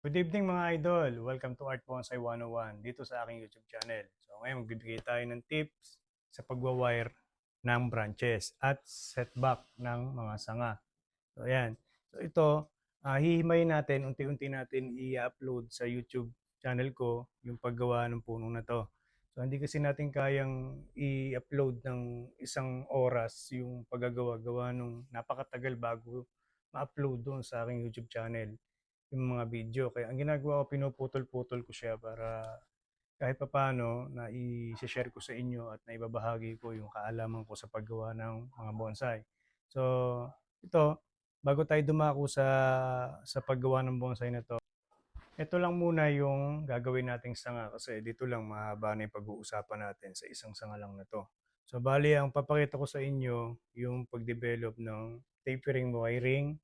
Good evening mga idol! Welcome to Art Bonsai 101 dito sa aking YouTube channel. So ngayon magbibigay tayo ng tips sa pagwa-wire ng branches at setback ng mga sanga. So ayan. So ito, hihimayin natin, unti-unti natin i-upload sa YouTube channel ko yung paggawa ng puno na to. So hindi kasi natin kayang i-upload ng isang oras yung paggagawa-gawa nung napakatagal bago ma-upload doon sa aking YouTube channel yung mga video. Kaya ang ginagawa ko, pinuputol-putol ko siya para kahit papaano na i-share ko sa inyo at naibabahagi ko yung kaalaman ko sa paggawa ng mga bonsai. So, ito, bago tayo dumako sa paggawa ng bonsai na to, ito lang muna yung gagawin nating sanga kasi dito lang mahaba na yung pag-uusapan natin sa isang sanga lang na to. So, bali, ang papakita ko sa inyo yung pag-develop ng tapering wiring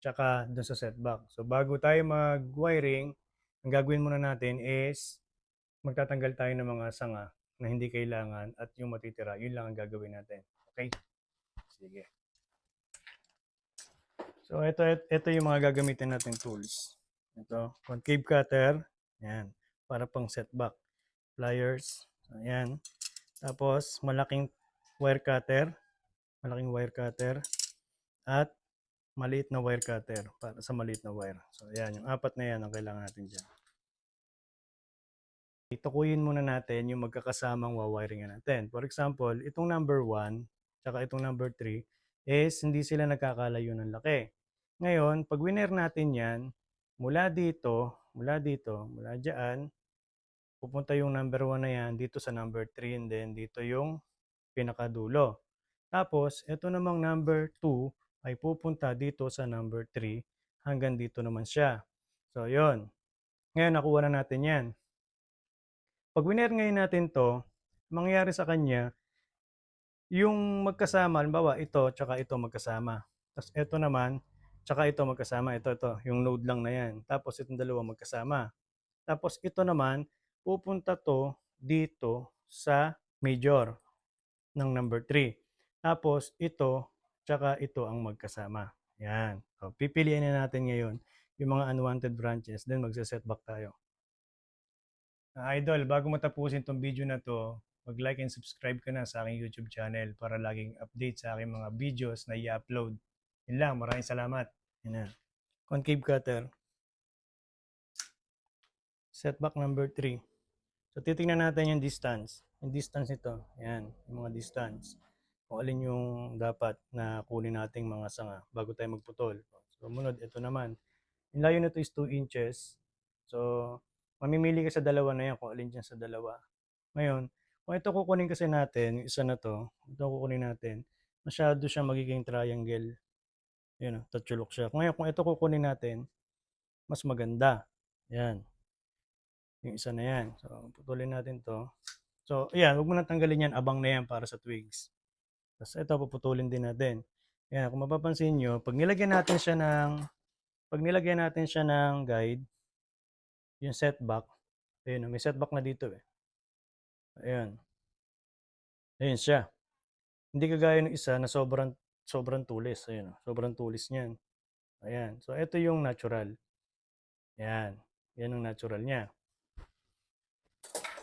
tsaka dun sa setback. So bago tayo mag-wiring, ang gagawin muna natin is magtatanggal tayo ng mga sanga na hindi kailangan at yung matitira, yun lang ang gagawin natin. Okay? Sige. So ito yung mga gagamitin natin tools. Ito, concave cutter, yan, para pang setback. Pliers, ayan. Tapos malaking wire cutter at maliit na wire cutter para sa maliit na wire. So ayan, yung apat na yan ang kailangan natin dyan. Itukuyin muna natin yung magkakasamang wawiringan natin. For example, itong number 1 tsaka itong number 3 is hindi sila nagkakalayo ng laki. Ngayon, pag winer natin yan, mula dyan, pupunta yung number 1 na yan dito sa number 3 and then dito yung pinakadulo. Tapos, ito namang number 2 ay pupunta dito sa number 3 hanggang dito naman siya. So, yon. Ngayon, nakuha na natin yan. Pag winer ngayon natin to, mangyayari sa kanya, yung magkasama, halimbawa ito, tsaka ito magkasama. Tapos ito naman, tsaka ito magkasama. Ito, yung node lang na yan. Tapos itong dalawa magkasama. Tapos ito naman, pupunta to dito sa major ng number 3. Tapos ito, tsaka ito ang magkasama. Yan. So, pipiliin na natin ngayon yung mga unwanted branches, then magsa-setback tayo. Idol, bago matapusin tong video na to, mag-like and subscribe ka na sa aking YouTube channel para laging update sa aking mga videos na i-upload. Yun lang, maraming salamat. Yan na. Concave cutter. Setback number 3. So titingnan natin yung distance. Yung distance nito. Yan, yung mga distance. Kung alin yung dapat na kunin nating mga sanga bago tayo magputol. So munod, ito naman. Yung layo nito is 2 inches. So, mamimili ka sa dalawa na yan kung alin dyan sa dalawa. Ngayon, kung ito kukunin kasi natin, yung isa na to, ito kukunin natin, masyado siya magiging triangle. Yun, tatsulok siya. Ngayon, kung ito kukunin natin, mas maganda. Yan. Yung isa na yan. So, putulin natin to. So, ayan, huwag mo nang tanggalin yan. Abang na yan para sa twigs. Tapos ito, puputulin din natin. Yan, kung mapapansin nyo, pag nilagyan natin siya ng guide, yung setback, ayun, may setback na dito eh. Ayan. Ayun siya. Hindi kagaya ng isa na sobrang tulis. Ayun, sobrang tulis niyan. Ayan. So, ito yung natural. Ayan. Yan ang natural niya.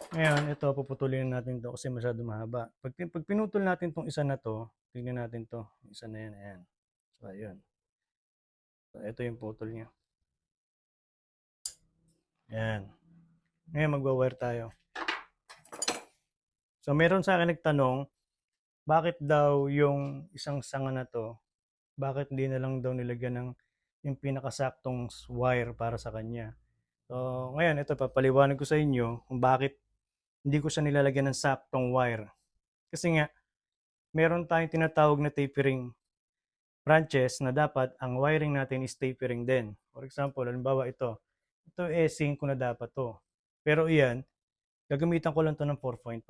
Ngayon, ito, puputulin natin to kasi masyado mahaba. Pag pinutol natin tong isa na to, tingnan natin to. Isa na yan. Ayan. So, ayun. So, ito yung putol niya. Ayan. Ngayon, magwa-wire tayo. So, meron sa akin nagtanong, bakit daw yung isang sanga na to, bakit hindi na lang daw nilagyan ng yung pinakasaktong wire para sa kanya. So, ngayon, ito, papaliwanag ko sa inyo kung bakit hindi ko siya nilalagyan ng saktong wire. Kasi nga, meron tayong tinatawag na tapering branches na dapat ang wiring natin is tapering din. For example, halimbawa ito. Ito eh, 5 na dapat to. Pero iyan, gagamitan ko lang to ng 4.5.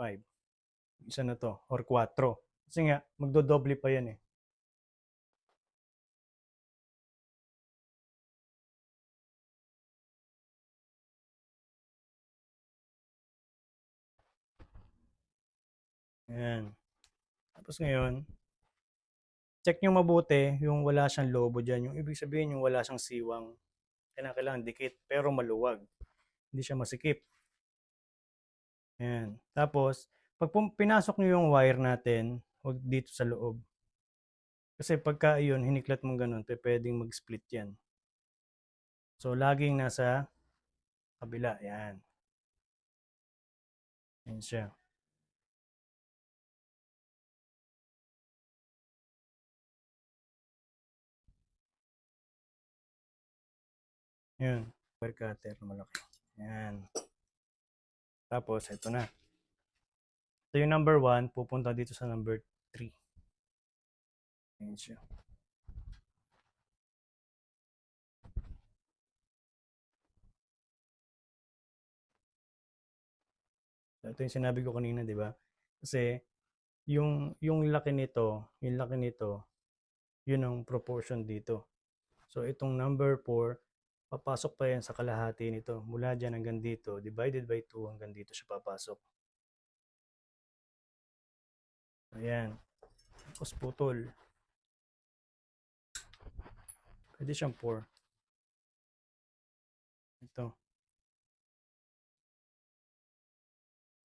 Isa na to, or 4. Kasi nga, magdodoble pa yan eh. Ayan. Tapos ngayon, check nyo mabuti yung wala siyang lobo dyan. Yung ibig sabihin yung wala siyang siwang. kailangan dikit pero maluwag. Hindi siya masikip. Ayan. Tapos, pag pinasok nyo yung wire natin, huwag dito sa loob. Kasi pagka yun, hiniklat mong ganun, pwedeng mag-split yan. So, laging nasa kabila. Yan. Yan siya. Yan. Wire cutter na malaki. Yan. Tapos, ito na. Ito yung number 1, pupunta dito sa number 3. Yan siya. Ito yung sinabi ko kanina, di ba? Kasi, yung laki nito, yun ang proportion dito. So, itong number 4, papasok pa yan sa kalahati nito. Mula dyan hanggang dito, divided by 2, hanggang dito siya papasok. Ayan. Tapos putol. Pwede siyang 4. Ito.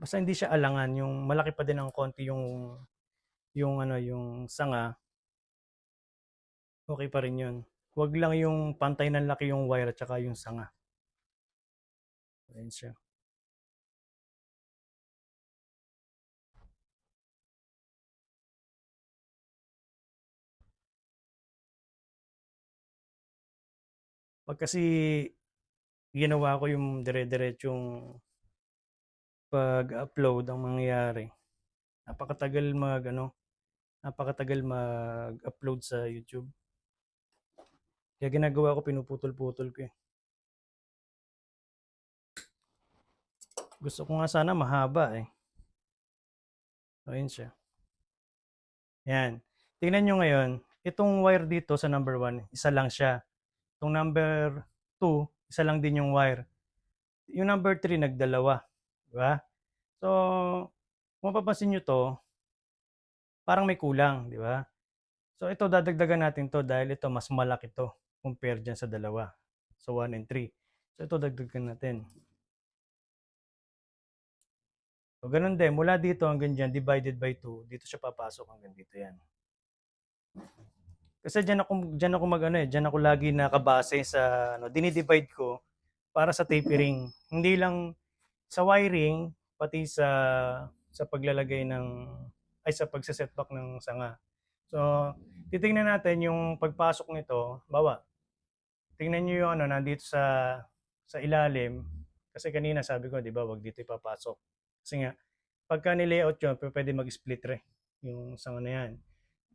Basta hindi siya alangan, yung malaki pa din ng konti yung sanga, okay pa rin yun. Huwag lang yung pantay ng laki yung wire at saka yung sanga. Ayan siya. Pag kasi ginawa ko yung dire-diretsong pag-upload, ang mangyayari, napakatagal mag-upload sa YouTube. Kaya ginagawa ko, pinuputol-putol ko eh. Gusto ko nga sana mahaba eh. Ayun siya. Yan. Tingnan nyo ngayon, itong wire dito sa number 1, isa lang siya. Itong number 2, isa lang din yung wire. Yung number 3, nagdalawa. Diba? So, kung mapapansin nyo to, parang may kulang. Diba? So, ito dadagdagan natin to dahil ito mas malaki to compare dyan sa dalawa. So, 1 and 3. So, ito dagdagan natin. So, ganun din. Mula dito hanggang dyan, divided by 2, dito siya papasok hanggang dito yan. Kasi dyan ako dyan ako lagi nakabase sa, dinidivide ko para sa tapering. Hindi lang sa wiring, pati sa paglalagay sa pagse-setback ng sanga. So, titingnan natin yung pagpasok nito. Tingnan niyo yung nandito sa ilalim. Kasi kanina sabi ko, di ba, wag dito ipapasok. Kasi nga, pagka ni-layout yun, pwede mag-split yung sanga na yan.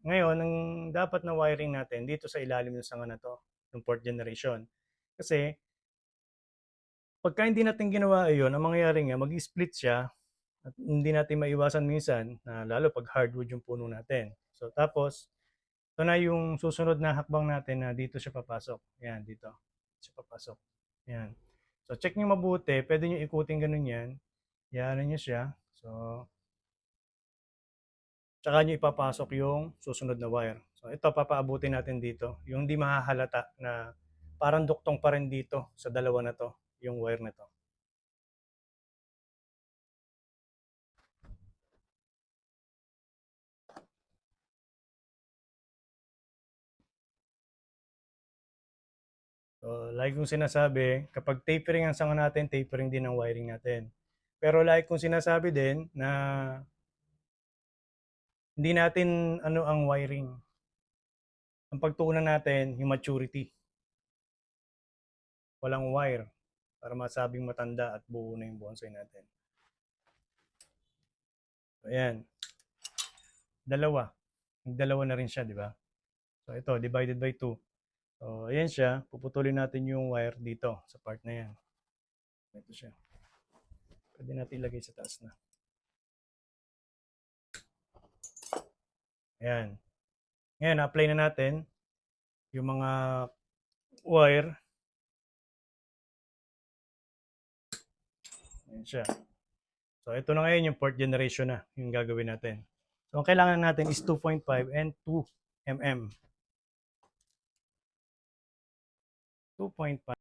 Ngayon, ang dapat na wiring natin dito sa ilalim ng sanga na to, yung 4th generation. Kasi, pagka hindi natin ginawa yun, ang mangyayari nga, mag-split siya at hindi natin maiwasan minsan, na lalo pag hardwood yung puno natin. So, tapos, ito na yung susunod na hakbang natin na dito siya papasok. Yan, dito. Siya papasok. Yan. So, check nyo mabuti. Pwede nyo ikutin ganun yan. Yan nyo siya. So, tsaka nyo ipapasok yung susunod na wire. So, ito papaabutin natin dito. Yung hindi mahahalata na parang duktong pa rin dito sa dalawa na to, yung wire na to. So, like kong sinasabi, kapag tapering ang sanga natin, tapering din ang wiring natin. Pero like kong sinasabi din na hindi natin ang wiring. Ang pagtuunan natin, yung maturity. Walang wire para masabing matanda at buo na yung bonsai natin. So, ayan. Dalawa na rin siya, di ba? So, ito, divided by 2. So, ayan siya. Puputulin natin yung wire dito sa part na yan. Ito siya. Pwede natin ilagay sa taas na. Ayan. Ngayon, apply na natin yung mga wire. Ayan siya. So, ito na ngayon yung 4th generation na yung gagawin natin. So, ang kailangan natin is 2.5 and 2 mm. 2.5